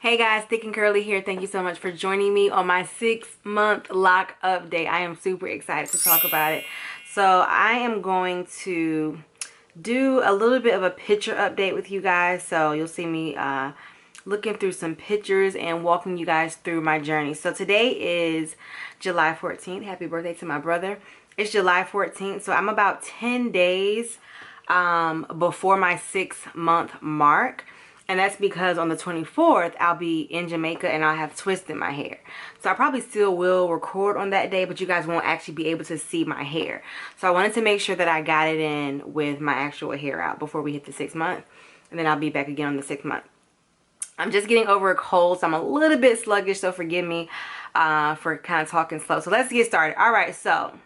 Hey guys, Thick and Curly here. Thank you so much for joining me on my 6-month lock update. I am super excited to talk about it. So I am going to do a little bit of a picture update with you guys. So you'll see me looking through some pictures and walking you guys through my journey. So today is July 14th. Happy birthday to my brother. It's July 14th. So I'm about 10 days before my 6-month mark. And that's because on the 24th, I'll be in Jamaica and I'll have twists in my hair. So I probably still will record on that day, but you guys won't actually be able to see my hair. So I wanted to make sure that I got it in with my actual hair out before we hit the 6th month. And then I'll be back again on the 6th month. I'm just getting over a cold, so I'm a little bit sluggish, so forgive me for kind of talking slow. So let's get started. All right, so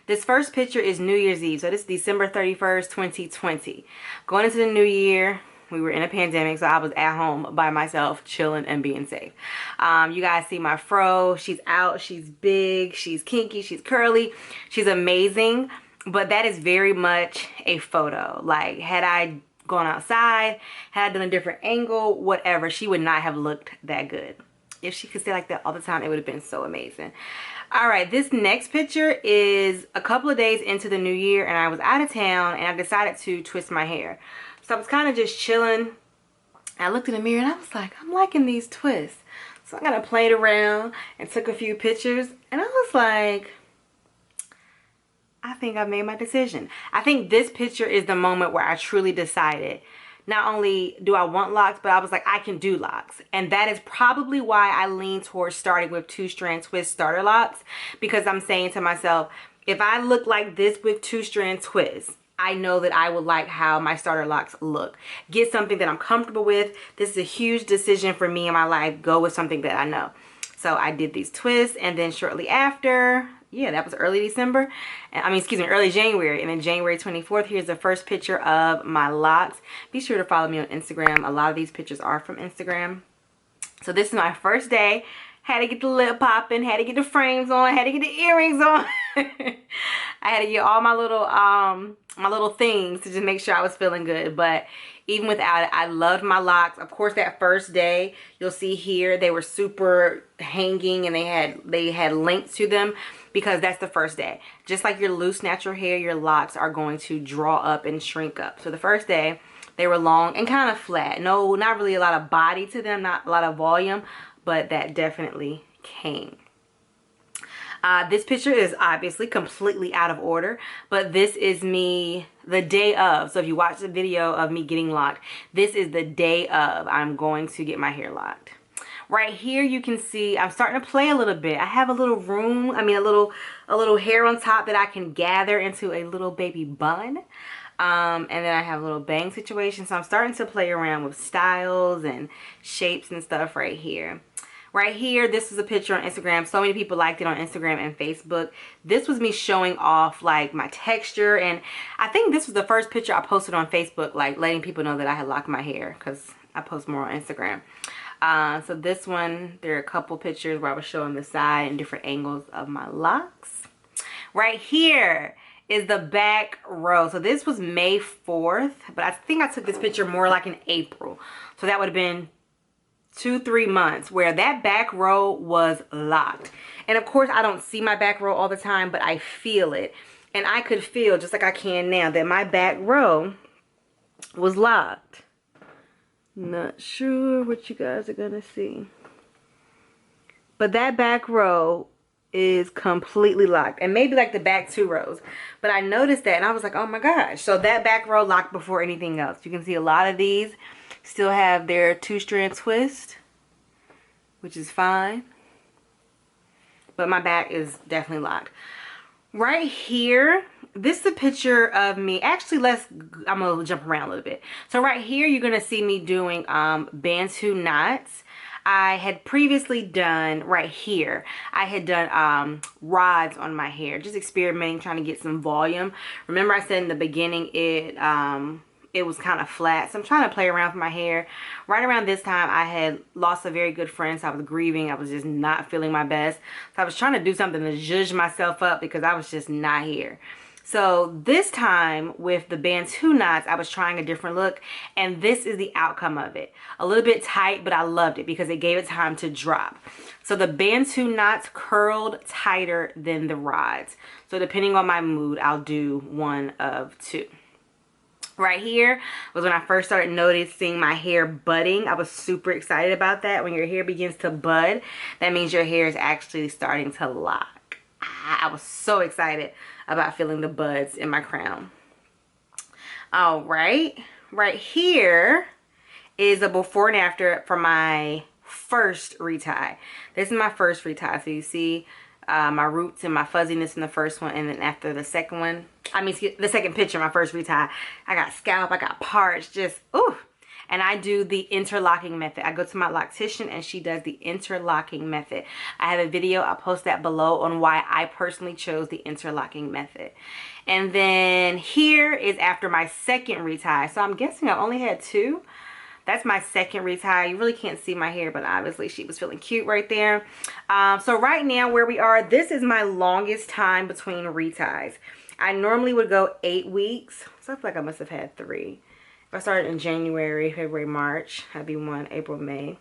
this first picture is New Year's Eve. So this is December 31st, 2020. Going into the new year. We were in a pandemic, so I was at home by myself, chilling and being safe. You guys see my fro. She's out. She's big. She's kinky. She's curly. She's amazing. But that is very much a photo. Like, had I gone outside, had I done a different angle, whatever, she would not have looked that good. If she could stay like that all the time, it would have been so amazing. All right, this next picture is a couple of days into the new year, and I was out of town, and I decided to twist my hair. So I was kind of just chilling. I looked in the mirror and I was like, I'm liking these twists. So I kind of played around and took a few pictures. And I was like, I think I've made my decision. I think this picture is the moment where I truly decided, not only do I want locks, but I was like, I can do locks. And that is probably why I lean towards starting with 2-strand twist starter locks. Because I'm saying to myself, if I look like this with 2-strand twists, I know that I would like how my starter locks look. Get something that I'm comfortable with. This is a huge decision for me in my life. Go with something that I know. So I did these twists, and then shortly after, yeah, that was early December. Early January. And then January 24th, here's the first picture of my locks. Be sure to follow me on Instagram. A lot of these pictures are from Instagram. So this is my first day. Had to get the lip popping, had to get the frames on, had to get the earrings on. I had to get all my little things to just make sure I was feeling good. But even without it, I loved my locks. Of course, that first day, you'll see here, they were super hanging and they had length to them because that's the first day. Just like your loose natural hair, your locks are going to draw up and shrink up. So the first day, they were long and kind of flat. No, not really a lot of body to them, not a lot of volume, but that definitely came. This picture is obviously completely out of order, but this is me the day of. So if you watch the video of me getting locked, this is the day of I'm going to get my hair locked. Right here you can see I'm starting to play a little bit. I have a little room, a little hair on top that I can gather into a little baby bun. And then I have a little bang situation. So I'm starting to play around with styles and shapes and stuff right here. Right here, this is a picture on Instagram. So many people liked it on Instagram and Facebook. This was me showing off like my texture. And I think this was the first picture I posted on Facebook, like letting people know that I had locked my hair, because I post more on Instagram. So this one, there are a couple pictures where I was showing the side and different angles of my locks. Right here is the back row. So this was May 4th, but I think I took this picture more like in April. So that would have been 2-3 months where that back row was locked. And of course I don't see my back row all the time, but I feel it. And I could feel, just like I can now, that my back row was locked. Not sure what you guys are gonna see, but that back row is completely locked, and maybe like the back 2 rows, but I noticed that and I was like, oh my gosh. So that back row locked before anything else. You can see a lot of these still have their 2-strand twist, which is fine, but my back is definitely locked. Right here, this is a picture of me. Actually, I'm gonna jump around a little bit. So right here, you're gonna see me doing Bantu knots. I had previously done, right here, I had done rods on my hair, just experimenting, trying to get some volume. Remember I said in the beginning it was kind of flat, so I'm trying to play around with my hair. Right around this time, I had lost a very good friend, so I was grieving. I was just not feeling my best. So I was trying to do something to zhuzh myself up because I was just not here. So this time with the Bantu knots, I was trying a different look, and this is the outcome of it. A little bit tight, but I loved it because it gave it time to drop. So the Bantu knots curled tighter than the rods. So depending on my mood, I'll do one of two. Right here was when I first started noticing my hair budding. I was super excited about that. When your hair begins to bud, that means your hair is actually starting to lock. I was so excited about feeling the buds in my crown. All right, right here is a before and after for my first retie. This is my first retie. So you see my roots and my fuzziness in the first one, and then after the second one, I mean the second picture, my first retie, I got scalp, I got parts, just ooh. And I do the interlocking method. I go to my loctician and she does the interlocking method. I have a video, I'll post that below, on why I personally chose the interlocking method. And then here is after my second retie. So I'm guessing I only had two. That's my second retie. You really can't see my hair, but obviously she was feeling cute right there. So right now where we are, this is my longest time between reties. I normally would go 8 weeks. So I feel like I must have had 3. If I started in January, February, March, that'd be 1, April, May.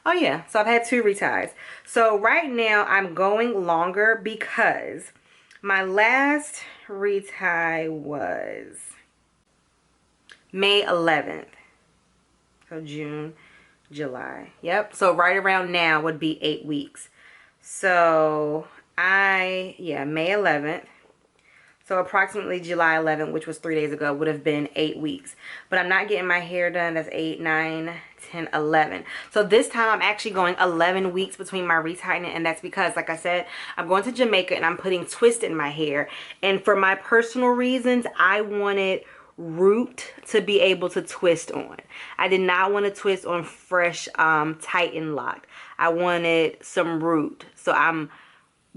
Oh yeah, so I've had 2 reties. So right now I'm going longer because my last retie was May 11th. So June, July. Yep. So right around now would be 8 weeks. So May 11th. So approximately July 11th, which was 3 days ago, would have been 8 weeks. But I'm not getting my hair done. That's 8, 9, 10, 11. So this time I'm actually going 11 weeks between my retightening. And that's because, like I said, I'm going to Jamaica and I'm putting twist in my hair. And for my personal reasons, I wanted root to be able to twist on. I did not want to twist on fresh tight and locked. I wanted some root. So I'm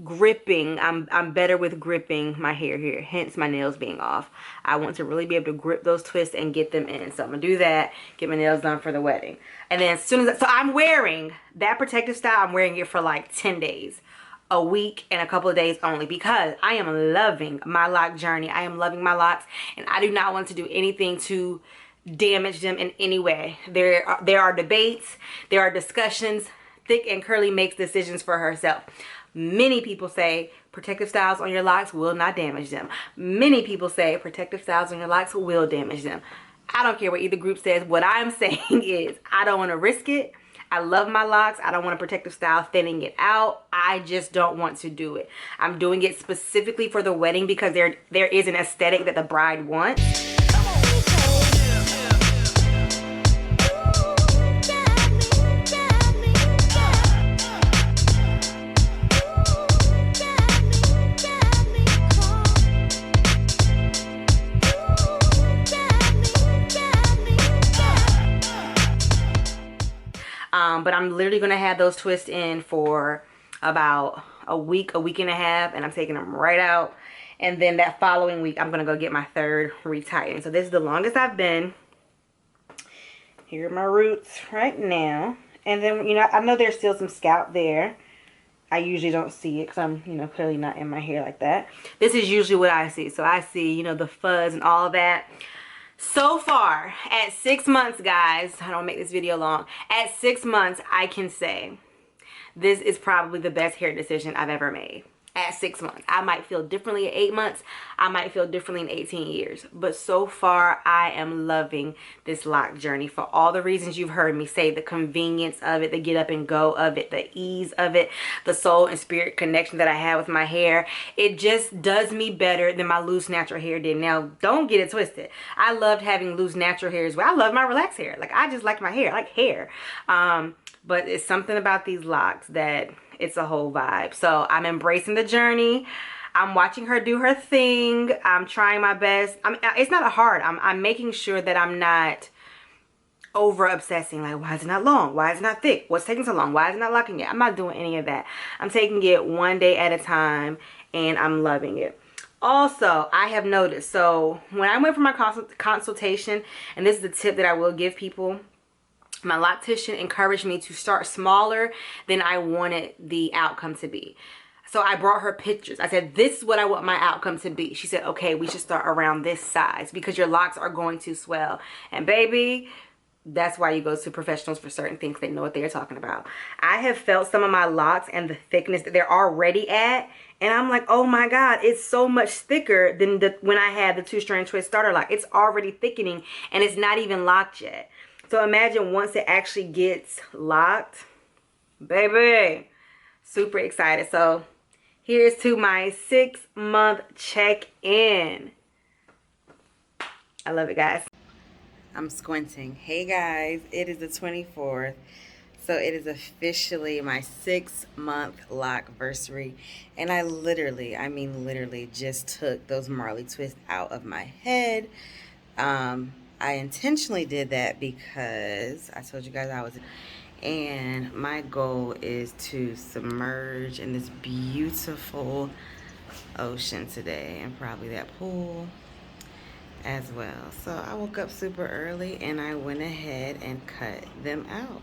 gripping, I'm better with gripping my hair here, hence my nails being off. I want to really be able to grip those twists and get them in. So I'm gonna do that, get my nails done for the wedding. And then as soon as so I'm wearing that protective style, I'm wearing it for like 10 days, a week, and a couple of days only, because I am loving my lock journey. I am loving my locks, and I do not want to do anything to damage them in any way. There are debates, there are discussions. Thick and Curly makes decisions for herself. Many people say protective styles on your locks will not damage them. Many people say protective styles on your locks will damage them. I don't care what either group says. What I'm saying is I don't want to risk it. I love my locks. I don't want a protective style thinning it out. I just don't want to do it. I'm doing it specifically for the wedding because there is an aesthetic that the bride wants. But I'm literally going to have those twists in for about a week and a half, and I'm taking them right out. And then that following week, I'm going to go get my third retightening. So this is the longest I've been. Here are my roots right now. And then, you know, I know there's still some scalp there. I usually don't see it because I'm, you know, clearly not in my hair like that. This is usually what I see. So I see, you know, the fuzz and all of that. So far, at 6 months, guys, I don't make this video long. At 6 months, I can say this is probably the best hair decision I've ever made. At 6 months. I might feel differently at 8 months. I might feel differently in 18 years. But so far, I am loving this lock journey for all the reasons you've heard me say. The convenience of it, the get up and go of it, the ease of it, the soul and spirit connection that I have with my hair. It just does me better than my loose natural hair did. Now, don't get it twisted. I loved having loose natural hair as well. I love my relaxed hair. Like, I just like my hair. I like hair. But it's something about these locks that it's a whole vibe. So I'm embracing the journey. I'm watching her do her thing. I'm trying my best. It's not hard. I'm making sure that I'm not over obsessing. Like, why is it not long? Why is it not thick? What's taking so long? Why is it not locking yet? I'm not doing any of that. I'm taking it one day at a time, and I'm loving it. Also, I have noticed, so when I went for my consultation, and this is the tip that I will give people, my loctician encouraged me to start smaller than I wanted the outcome to be. So I brought her pictures. I said, this is what I want my outcome to be. She said, okay, we should start around this size because your locks are going to swell. And baby, that's why you go to professionals for certain things. They know what they're talking about. I have felt some of my locks and the thickness that they're already at. And I'm like, oh my God, it's so much thicker than when I had the 2-strand twist starter lock. It's already thickening and it's not even locked yet. So imagine once it actually gets locked, baby, super excited. So here's to my 6-month check-in. I love it, guys. I'm squinting. Hey guys, it is the 24th. So it is officially my 6-month lockversary. And I literally, I mean literally just took those Marley twists out of my head. I intentionally did that because I told you guys I was, and my goal is to submerge in this beautiful ocean today and probably that pool as well. So I woke up super early and I went ahead and cut them out.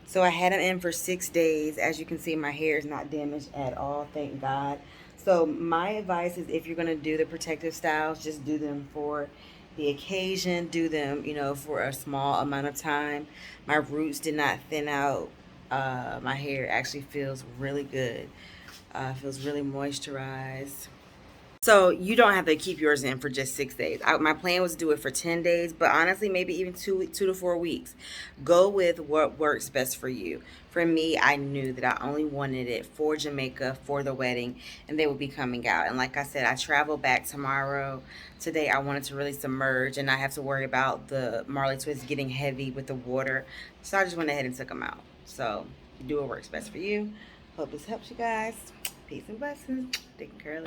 So I had them in for 6 days. As you can see, my hair is not damaged at all, thank God. So my advice is if you're going to do the protective styles, just do them for the occasion. Do them, you know, for a small amount of time. My roots did not thin out. My hair actually feels really good. Feels really moisturized. So you don't have to keep yours in for just 6 days. My plan was to do it for 10 days, but honestly, maybe even 2 to 4 weeks. Go with what works best for you. For me, I knew that I only wanted it for Jamaica, for the wedding, and they will be coming out. And like I said, I travel back tomorrow. Today, I wanted to really submerge and not have to worry about the Marley twists getting heavy with the water. So I just went ahead and took them out. So do what works best for you. Hope this helps you guys. Peace and blessings. Dick and Curly.